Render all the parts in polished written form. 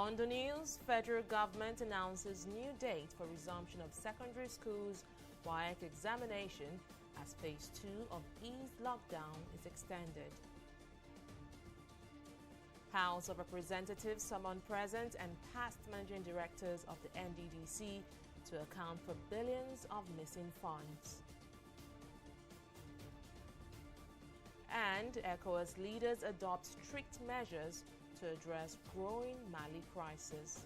On the news, federal government announces new date for resumption of secondary schools WAEC examination as phase 2 of eased lockdown is extended. House of Representatives summon present and past managing directors of the NDDC to account for billions of missing funds. And ECOWAS leaders adopt strict measures to address growing Mali crisis.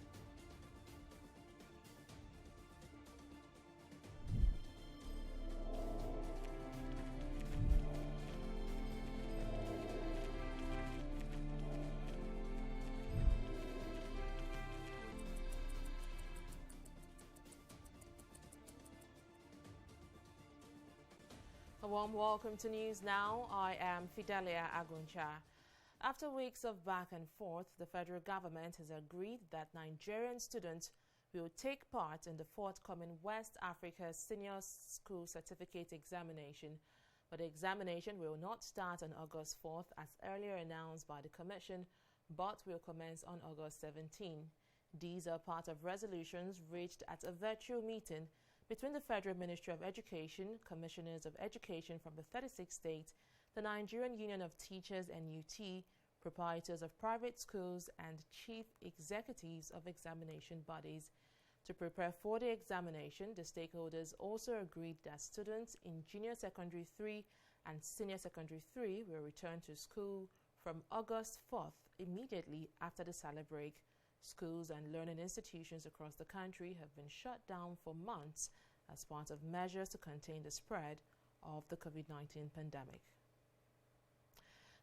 A warm welcome to News Now. I am Fidelia Aguncha. After weeks of back and forth, the federal government has agreed that Nigerian students will take part in the forthcoming West Africa Senior School Certificate examination. But the examination will not start on August 4th as earlier announced by the Commission, but will commence on August 17. These are part of resolutions reached at a virtual meeting between the Federal Ministry of Education, Commissioners of Education from the 36 states, the Nigerian Union of Teachers and UT, proprietors of private schools, and chief executives of examination bodies. To prepare for the examination, the stakeholders also agreed that students in Junior Secondary 3 and Senior Secondary 3 will return to school from August 4th, immediately after the summer break. Schools and learning institutions across the country have been shut down for months as part of measures to contain the spread of the COVID-19 pandemic.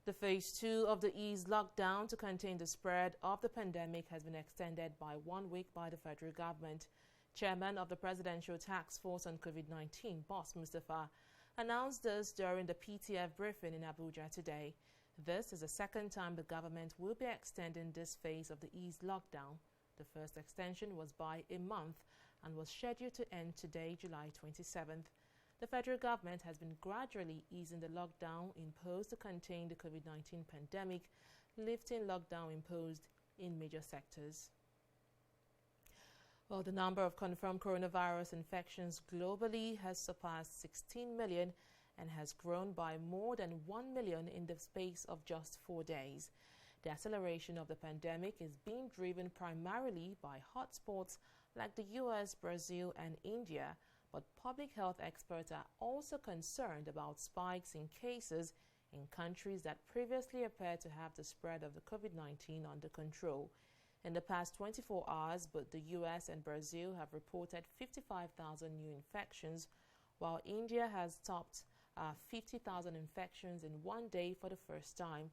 The phase 2 of the eased lockdown to contain the spread of the pandemic has been extended by 1 week by the federal government. Chairman of the Presidential Task Force on COVID-19, Boss Mustafa, announced this during the PTF briefing in Abuja today. This is the second time the government will be extending this phase of the eased lockdown. The first extension was by a month and was scheduled to end today, July 27th. The federal government has been gradually easing the lockdown imposed to contain the COVID-19 pandemic, lifting lockdown imposed in major sectors. Well, the number of confirmed coronavirus infections globally has surpassed 16 million and has grown by more than 1 million in the space of just 4 days. The acceleration of the pandemic is being driven primarily by hotspots like the US, Brazil, and India, but public health experts are also concerned about spikes in cases in countries that previously appeared to have the spread of the COVID-19 under control. In the past 24 hours, both the US and Brazil have reported 55,000 new infections, while India has topped 50,000 infections in 1 day for the first time.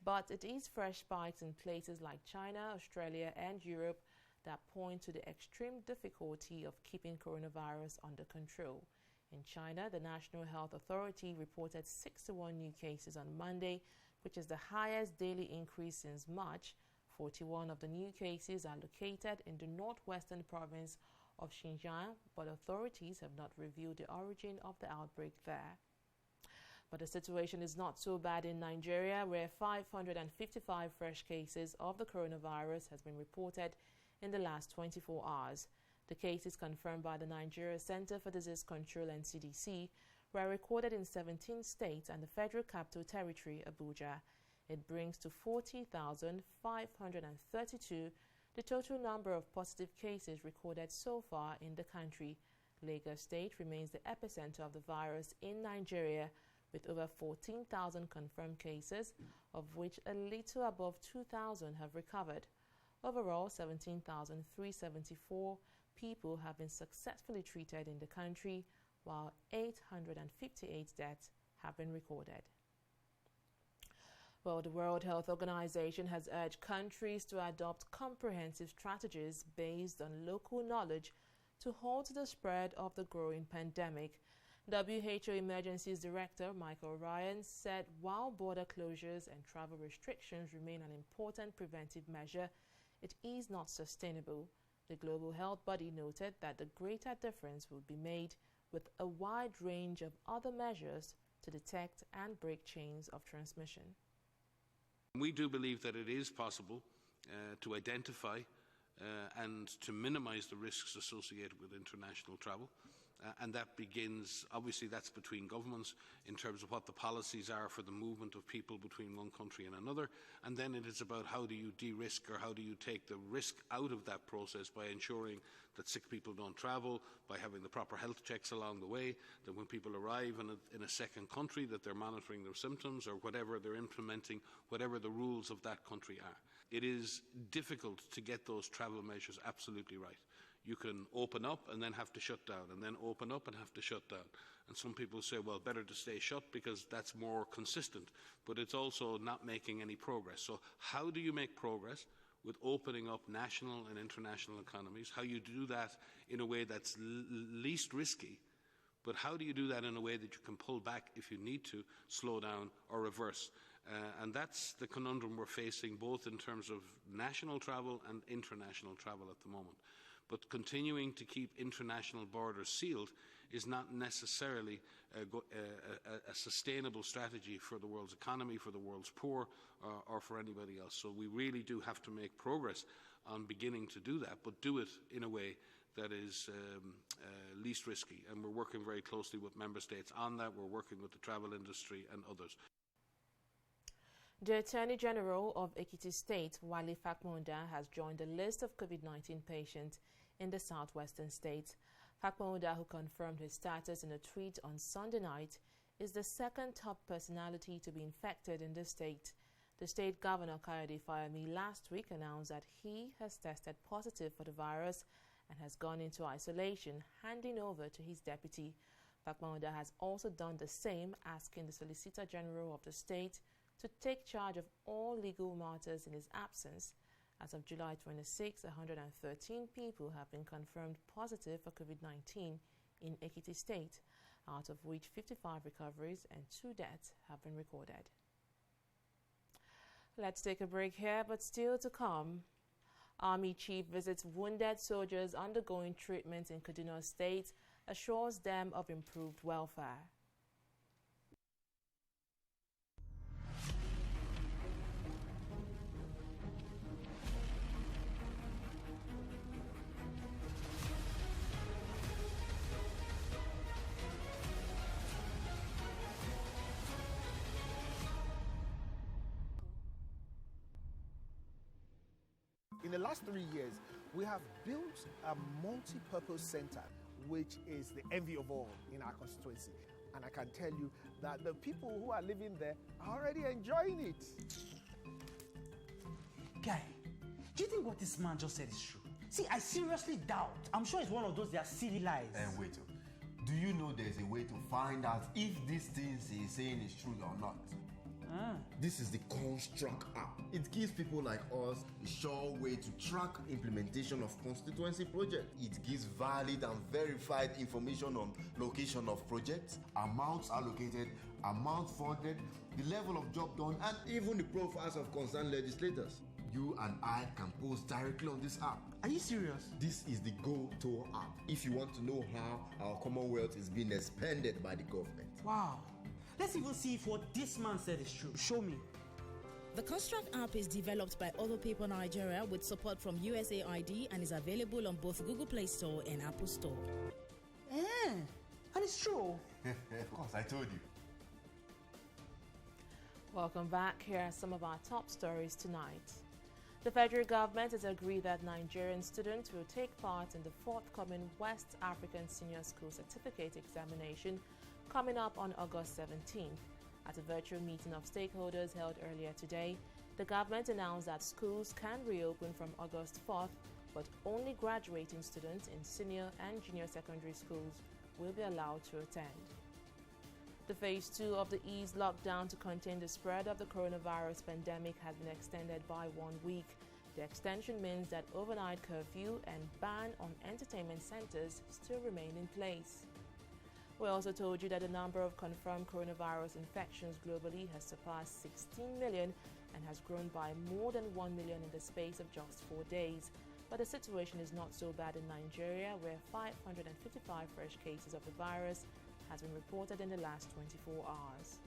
But it is fresh spikes in places like China, Australia, and Europe that point to the extreme difficulty of keeping coronavirus under control. In China, the National Health Authority reported 61 new cases on Monday, which is the highest daily increase since March. 41 of the new cases are located in the northwestern province of Xinjiang, but authorities have not revealed the origin of the outbreak there. But the situation is not so bad in Nigeria, where 555 fresh cases of the coronavirus has been reported in the last 24 hours. The cases confirmed by the Nigeria Center for Disease Control and CDC were recorded in 17 states and the Federal Capital Territory, Abuja. It brings to 40,532 the total number of positive cases recorded so far in the country. Lagos State remains the epicenter of the virus in Nigeria, with over 14,000 confirmed cases, of which a little above 2,000 have recovered. Overall, 17,374 people have been successfully treated in the country, while 858 deaths have been recorded. Well, the World Health Organization has urged countries to adopt comprehensive strategies based on local knowledge to halt the spread of the growing pandemic. WHO Emergencies Director Michael Ryan said while border closures and travel restrictions remain an important preventive measure, it is not sustainable. The global health body noted that the greater difference will be made with a wide range of other measures to detect and break chains of transmission. We do believe that it is possible to identify and to minimize the risks associated with international travel. And that begins, obviously that's between governments in terms of what the policies are for the movement of people between one country and another, and then it is about how do you de-risk, or how do you take the risk out of that process by ensuring that sick people don't travel, by having the proper health checks along the way, that when people arrive in a second country that they're monitoring their symptoms, or whatever they're implementing, whatever the rules of that country are. It is difficult to get those travel measures absolutely right. You can open up and then have to shut down, and then open up and have to shut down. And some people say, well, better to stay shut because that's more consistent. But it's also not making any progress. So how do you make progress with opening up national and international economies? How you do that in a way that's least risky, but how do you do that in a way that you can pull back if you need to, slow down or reverse? And that's the conundrum we're facing, both in terms of national travel and international travel at the moment. But continuing to keep international borders sealed is not necessarily a sustainable strategy for the world's economy, for the world's poor, or for anybody else. So we really do have to make progress on beginning to do that, but do it in a way that is least risky. And we're working very closely with member states on that. We're working with the travel industry and others. The Attorney General of Ekiti State, Wale Fakmonda, has joined the list of COVID-19 patients in the southwestern state. Fakmonda, who confirmed his status in a tweet on Sunday night, is the second top personality to be infected in the state. The state governor, Kayode Fayemi, last week announced that he has tested positive for the virus and has gone into isolation, handing over to his deputy. Fakmonda has also done the same, asking the Solicitor General of the state to take charge of all legal matters in his absence. As of July 26, 113 people have been confirmed positive for COVID-19 in Ekiti State, out of which 55 recoveries and 2 deaths have been recorded. Let's take a break here, but still to come. Army chief visits wounded soldiers undergoing treatment in Kaduna State, assures them of improved welfare. In the last 3 years, we have built a multi-purpose center, which is the envy of all in our constituency. And I can tell you that the people who are living there are already enjoying it. Guy, do you think what this man just said is true? See, I seriously doubt. I'm sure it's one of those their silly lies. And wait, do you know there's a way to find out if these things he's saying is true or not? This is the Construct app. It gives people like us a sure way to track implementation of constituency projects. It gives valid and verified information on location of projects, amounts allocated, amount funded, the level of job done, and even the profiles of concerned legislators. You and I can post directly on this app. Are you serious? This is the Go-To app if you want to know how our Commonwealth is being expanded by the government. Wow. Let's even see if what this man said is true. Show me. The Construct app is developed by Other People Nigeria with support from USAID and is available on both Google Play Store and Apple Store. And it's true. Of course, I told you. Welcome back. Here are some of our top stories tonight. The federal government has agreed that Nigerian students will take part in the forthcoming West African Senior School Certificate examination coming up on August 17th. At a virtual meeting of stakeholders held earlier today, the government announced that schools can reopen from August 4th, but only graduating students in senior and junior secondary schools will be allowed to attend. The phase 2 of the eased lockdown to contain the spread of the coronavirus pandemic has been extended by 1 week. The extension means that overnight curfew and ban on entertainment centers still remain in place. We also told you that the number of confirmed coronavirus infections globally has surpassed 16 million and has grown by more than 1 million in the space of just 4 days. But the situation is not so bad in Nigeria, where 555 fresh cases of the virus has been reported in the last 24 hours.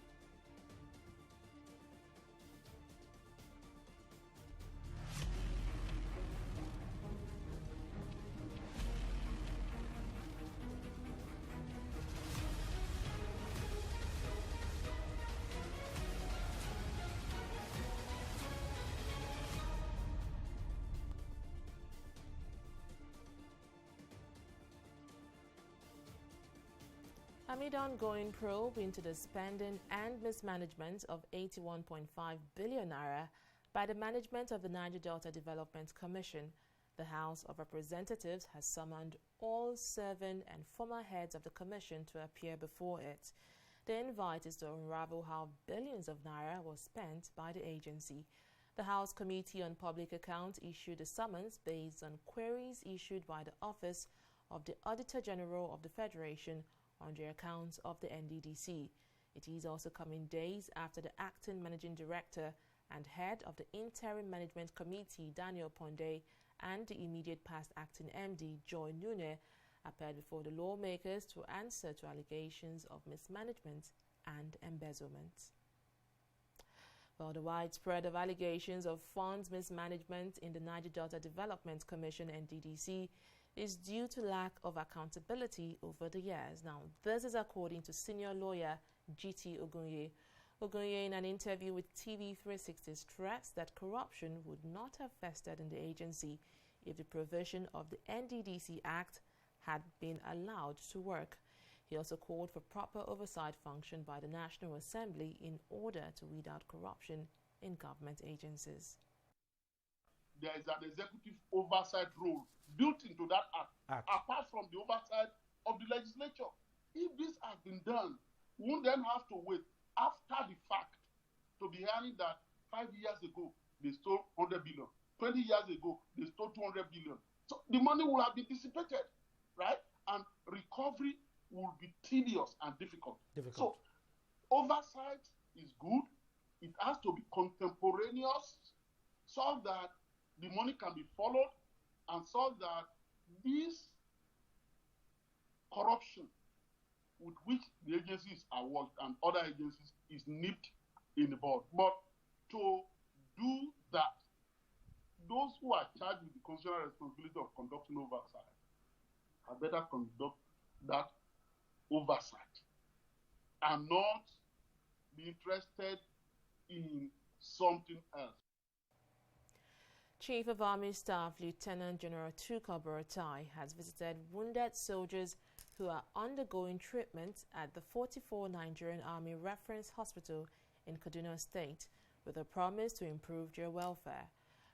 Amid ongoing probe into the spending and mismanagement of 81.5 billion naira by the management of the Niger Delta Development Commission, the House of Representatives has summoned all serving and former heads of the commission to appear before it. The invite is to unravel how billions of naira was spent by the agency. The House Committee on Public Accounts issued a summons based on queries issued by the Office of the Auditor General of the Federation on the accounts of the NDDC. It is also coming days after the acting managing director and head of the Interim Management Committee, Daniel Ponde, and the immediate past acting MD, Joy Nune, appeared before the lawmakers to answer to allegations of mismanagement and embezzlement. Well, the widespread of allegations of funds mismanagement in the Niger Delta Development Commission, NDDC, is due to lack of accountability over the years. Now, this is according to senior lawyer G.T. Ogunye. Ogunye, in an interview with TV360, stressed that corruption would not have festered in the agency if the provision of the NDDC Act had been allowed to work. He also called for proper oversight function by the National Assembly in order to weed out corruption in government agencies. There is an executive oversight role built into that act, apart from the oversight of the legislature. If this has been done, we won't then have to wait after the fact to be hearing that 5 years ago they stole 100 billion, 20 years ago they stole 200 billion. So the money will have been dissipated, right? And recovery will be tedious and difficult. So oversight is good. It has to be contemporaneous so that the money can be followed and so that this corruption with which the agencies are worked and other agencies is nipped in the bud. But to do that, those who are charged with the constitutional responsibility of conducting oversight had better conduct that oversight and not be interested in something else. Chief of Army Staff Lieutenant General Tuka Buratai has visited wounded soldiers who are undergoing treatment at the 44 Nigerian Army Reference Hospital in Kaduna State with a promise to improve their welfare.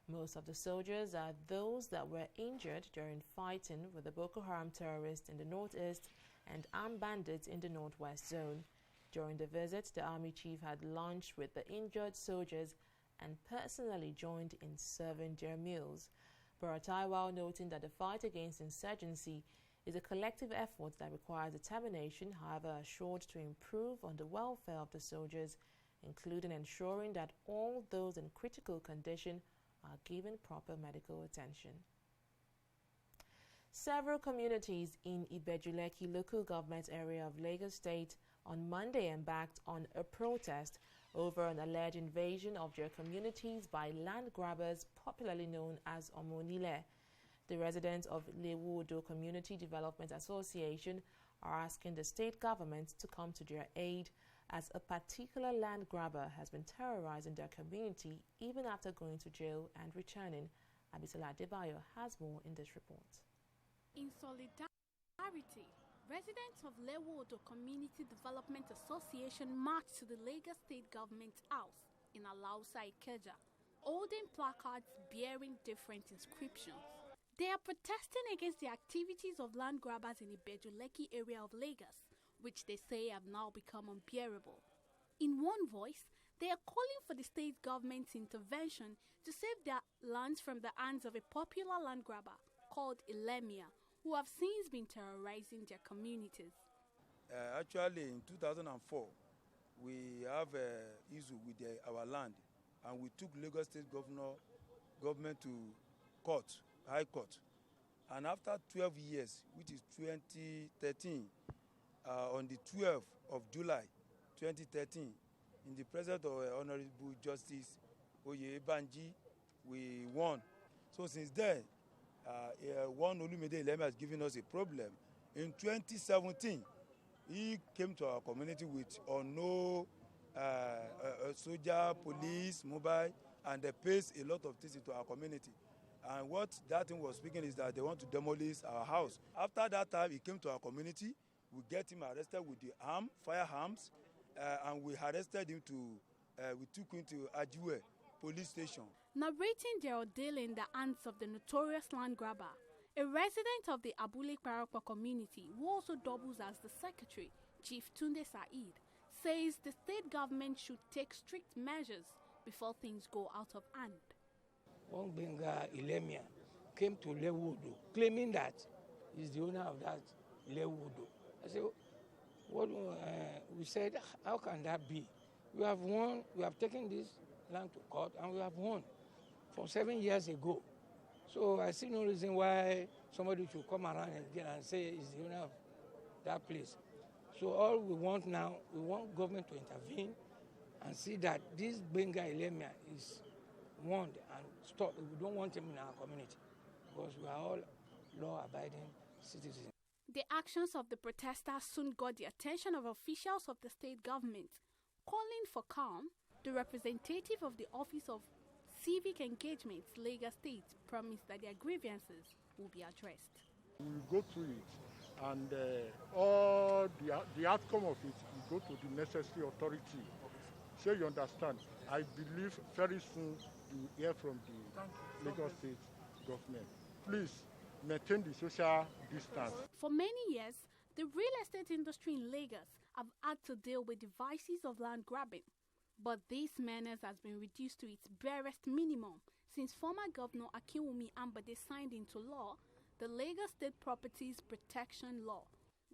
Most of the soldiers are those that were injured during fighting with the Boko Haram terrorists in the northeast and armed bandits in the northwest zone. During the visit, the Army Chief had lunch with the injured soldiers and personally joined in serving their meals. Buratai, while noting that the fight against insurgency is a collective effort that requires determination, however, assured to improve on the welfare of the soldiers, including ensuring that all those in critical condition are given proper medical attention. Several communities in Ibejuleki local government area of Lagos State on Monday embarked on a protest over an alleged invasion of their communities by land grabbers popularly known as Omonile. The residents of Lewuodo Community Development Association are asking the state government to come to their aid as a particular land grabber has been terrorizing their community even after going to jail and returning. Abisola Adebayo has more in this report. In solidarity, residents of Lewuodo Community Development Association marched to the Lagos State Government House in Alausa, Ikeja, holding placards bearing different inscriptions. They are protesting against the activities of land grabbers in the Ibejuleki area of Lagos, which they say have now become unbearable. In one voice, they are calling for the state government's intervention to save their lands from the hands of a popular land grabber called Ilemia, who have since been terrorizing their communities. Actually, in 2004, we have an issue with our land, and we took Lagos State government to court, High Court. And after 12 years, which is 2013, on the 12th of July 2013, in the presence of Honorable Justice Oyebanji, we won. So since then, one Olumide Ileme has given us a problem. In 2017, he came to our community with no soldier, police, mobile, and they placed a lot of things into our community. And what that thing was speaking is that they want to demolish our house. After that time, he came to our community. we get him arrested with the firearms, and we arrested him we took him to Ajiwe police station. Narrating their ordeal in the hands of the notorious land grabber, a resident of the Abule Kparakpa community, who also doubles as the secretary, Chief Tunde Said, says the state government should take strict measures before things go out of hand. One Benga Ilemia came to Lewudo claiming that he's the owner of that Lewudo. I said, we said, how can that be? We have won, we have taken this land to court and we have won from 7 years ago. So I see no reason why somebody should come around again and say he's the owner of that place. So all we want now, we want government to intervene and see that this Benga Ilemia is warned and stopped. We don't want him in our community because we are all law-abiding citizens. The actions of the protesters soon got the attention of officials of the state government. Calling for calm, the representative of the Office of Civic Engagements, Lagos State, promised that their grievances will be addressed. We will go through it, and all the outcome of it will go to the necessary authority. So you understand, I believe very soon you will hear from the Lagos State government. Please maintain the social distance. For many years, the real estate industry in Lagos have had to deal with the vices of land grabbing. But this menace has been reduced to its barest minimum since former Governor Akinwumi Ambode signed into law the Lagos State Properties Protection Law,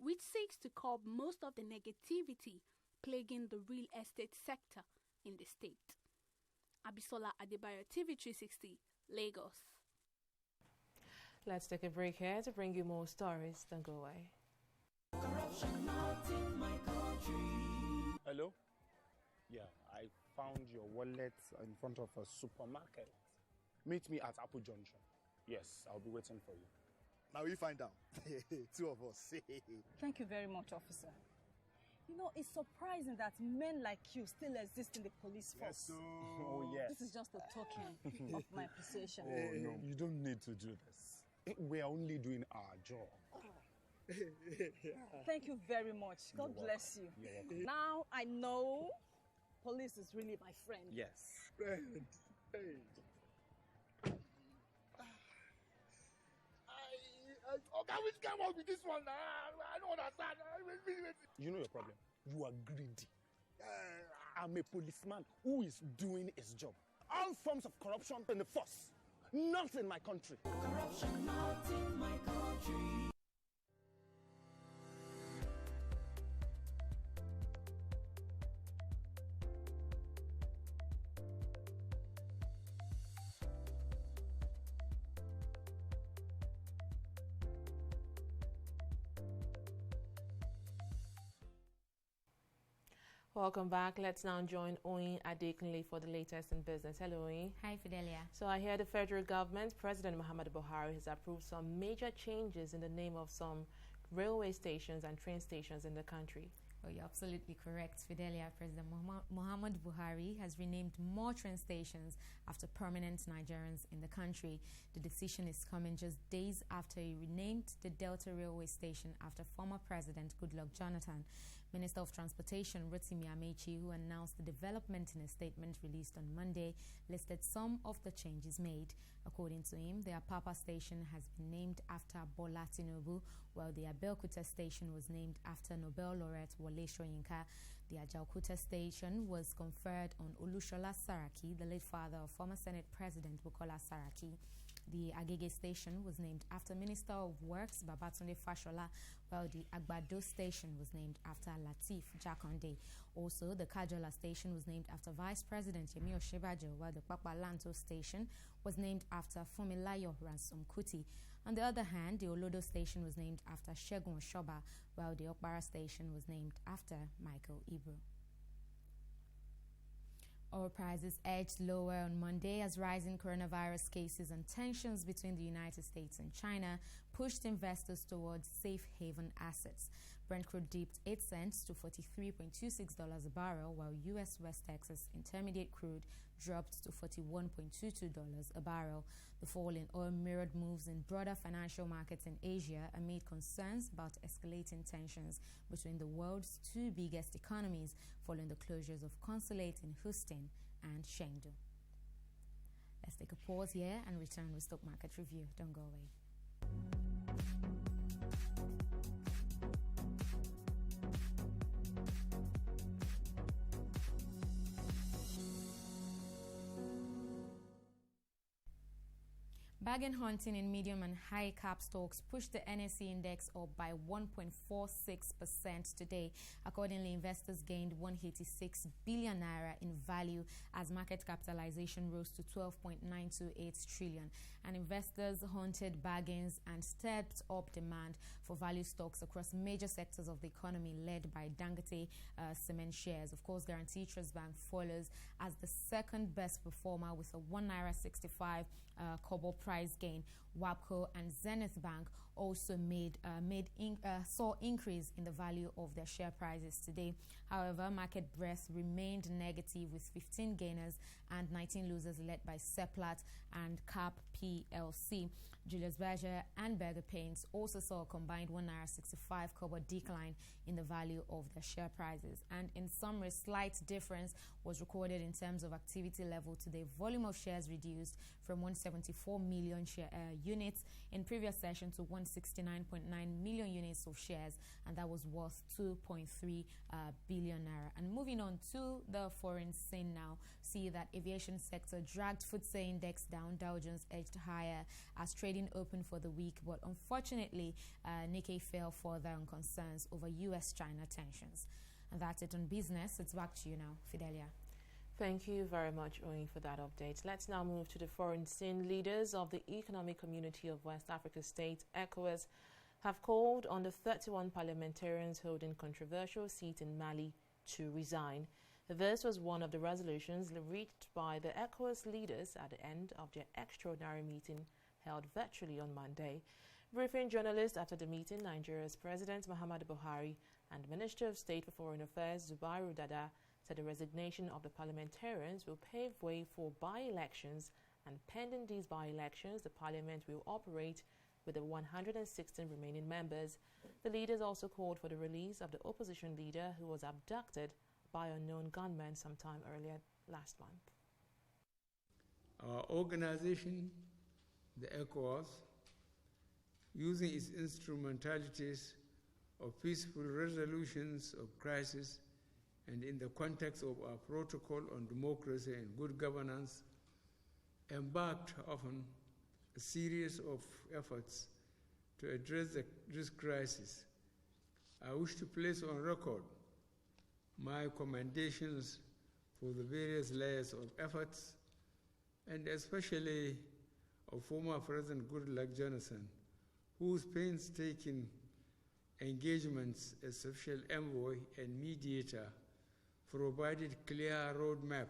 which seeks to curb most of the negativity plaguing the real estate sector in the state. Abisola Adebayo, TV360, Lagos. Let's take a break here to bring you more stories. Don't go away. Corruption not in my country. Hello? Yeah, I found your wallet in front of a supermarket. Meet me at Apple Junction. Yes, I'll be waiting for you. Now we find out. Two of us. Thank you very much, officer. You know, it's surprising that men like you still exist in the police force. Yes, oh, yes. This is just a token of my appreciation. Oh, no, you don't need to do this. We are only doing our job. Thank you very much. God bless you. You're welcome. Now I know police is really my friend. Yes. Friend. Hey. Which came out with this one? I don't understand. You know your problem. You are greedy. I'm a policeman who is doing his job. All forms of corruption in the force. Not in my country. Corruption not in my country. Welcome back. Let's now join Oyin Adekunle for the latest in business. Hello, Oyin. Hi, Fidelia. So I hear the federal government, President Muhammadu Buhari, has approved some major changes in the name of some railway stations and train stations in the country. Well, you're absolutely correct, Fidelia. President Muhammadu Buhari has renamed more train stations after permanent Nigerians in the country. The decision is coming just days after he renamed the Delta Railway Station after former President Goodluck Jonathan. Minister of Transportation Rotimi Amechi, who announced the development in a statement released on Monday, listed some of the changes made. According to him, the Apapa station has been named after Bola Tinubu, while the Abeokuta station was named after Nobel laureate Wole Soyinka. The Ajaokuta station was conferred on Olushola Saraki, the late father of former Senate President Bukola Saraki. The Agege station was named after Minister of Works Babatunde Fashola, while the Agbado station was named after Lateef Jakonde. Also, the Kajola station was named after Vice President Yemi Osinbajo, while the Papalanto station was named after Funmilayo Ransome Kuti. On the other hand, the Olodo station was named after Segun Oshoba, while the Okpara station was named after Michael Ibro. Oil prices edged lower on Monday as rising coronavirus cases and tensions between the United States and China pushed investors towards safe haven assets. Brent crude dipped 8 cents to $43.26 a barrel, while U.S. West Texas Intermediate crude dropped to $41.22 a barrel. The fall in oil mirrored moves in broader financial markets in Asia amid concerns about escalating tensions between the world's two biggest economies following the closures of consulates in Houston and Chengdu. Let's take a pause here and return with stock market review. Don't go away. Bargain hunting in medium and high cap stocks pushed the NSE index up by 1.46% today. Accordingly, investors gained 186 billion naira in value as market capitalization rose to 12.928 trillion. And investors hunted bargains and stepped up demand for value stocks across major sectors of the economy, led by Dangote cement shares. Of course, Guarantee Trust Bank follows as the second best performer with a 1 naira 65 kobo price gain. WAPCO and Zenith Bank also saw increase in the value of their share prices today. However, market breadth remained negative with 15 gainers and 19 losers, led by Seplat and CAP PLC. Julius Berger and Berger Paints also saw a combined 1 naira 65 kobo decline in the value of their share prices. And in summary, slight difference was recorded in terms of activity level today. Volume of shares reduced from 174 million units in previous session to 169.9 million units of shares, and that was worth 2.3 billion naira. And moving on to the foreign scene now, see that aviation sector dragged FTSE index down. Dow Jones edged higher as trading opened for the week, but unfortunately Nikkei fell further on concerns over US-China tensions. And that's it on business. It's back to you now, Fidelia. Thank you very much, Oyin, for that update. Let's now move to the foreign scene. Leaders of the Economic Community of West Africa States, ECOWAS, have called on the 31 parliamentarians holding controversial seats in Mali to resign. This was one of the resolutions reached by the ECOWAS leaders at the end of their extraordinary meeting held virtually on Monday. Briefing journalists after the meeting, Nigeria's President Muhammadu Buhari and Minister of State for Foreign Affairs Zubairu Dada said the resignation of the parliamentarians will pave way for by-elections, and pending these by-elections, the parliament will operate with the 116 remaining members. The leaders also called for the release of the opposition leader who was abducted by unknown gunmen sometime earlier last month. Our organization, the ECOWAS, using its instrumentalities of peaceful resolutions of crisis and in the context of our protocol on democracy and good governance, embarked upon a series of efforts to address this crisis. I wish to place on record my commendations for the various layers of efforts, and especially of former President Goodluck Jonathan, whose painstaking engagements as special envoy and mediator provided clear roadmap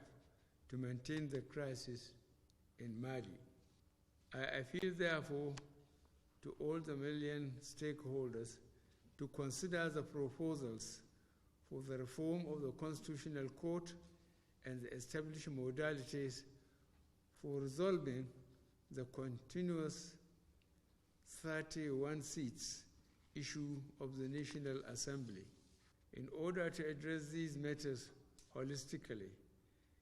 to maintain the crisis in Mali. I appeal, therefore, to all the Malian stakeholders to consider the proposals for the reform of the Constitutional Court and the established modalities for resolving the continuous 31 seats issue of the National Assembly. In order to address these matters holistically,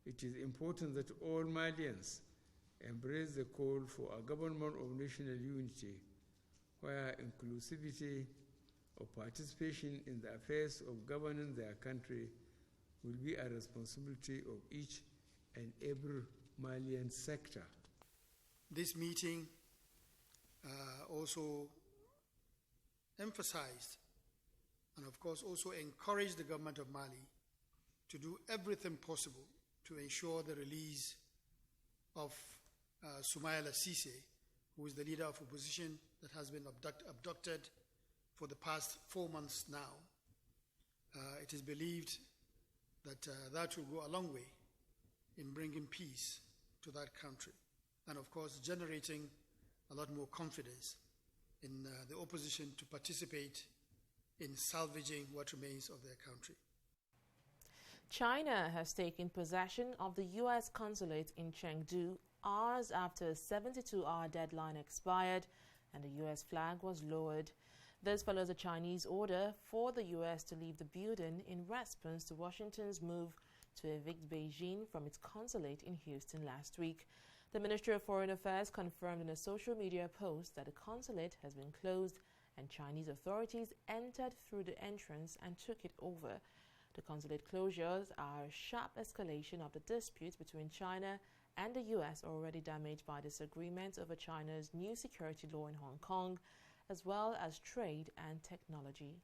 it is important that all Malians embrace the call for a government of national unity, where inclusivity of participation in the affairs of governing their country will be a responsibility of each and every Malian sector. This meeting also emphasized and of course also encouraged the government of Mali to do everything possible to ensure the release of Soumaïla Cissé, who is the leader of opposition that has been abducted for the past 4 months now. It is believed that that will go a long way in bringing peace to that country and of course generating a lot more confidence in the opposition to participate in salvaging what remains of their country. China has taken possession of the US Consulate in Chengdu hours after a 72-hour deadline expired and the US flag was lowered. This follows a Chinese order for the US to leave the building in response to Washington's move to evict Beijing from its consulate in Houston last week. The Ministry of Foreign Affairs confirmed in a social media post that the consulate has been closed and Chinese authorities entered through the entrance and took it over. The consulate closures are a sharp escalation of the dispute between China and the U.S. already damaged by disagreements over China's new security law in Hong Kong, as well as trade and technology.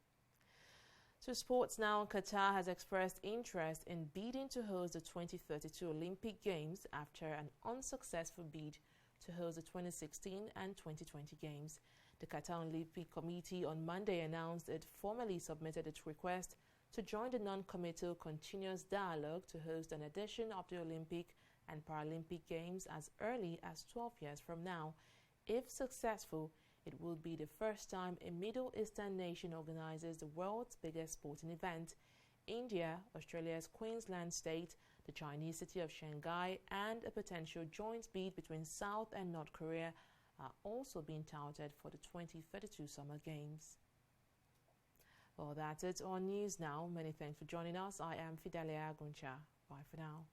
To sports now, Qatar has expressed interest in bidding to host the 2032 Olympic Games after an unsuccessful bid to host the 2016 and 2020 Games. The Qatar Olympic Committee on Monday announced it formally submitted its request to join the non-committal continuous dialogue to host an edition of the Olympic and Paralympic Games as early as 12 years from now. If successful, it will be the first time a Middle Eastern nation organizes the world's biggest sporting event. India, Australia's Queensland state, the Chinese city of Shanghai, and a potential joint bid between South and North Korea are also being touted for the 2032 Summer Games. Well, that's it on News Now. Many thanks for joining us. I am Fidelia Aguncha. Bye for now.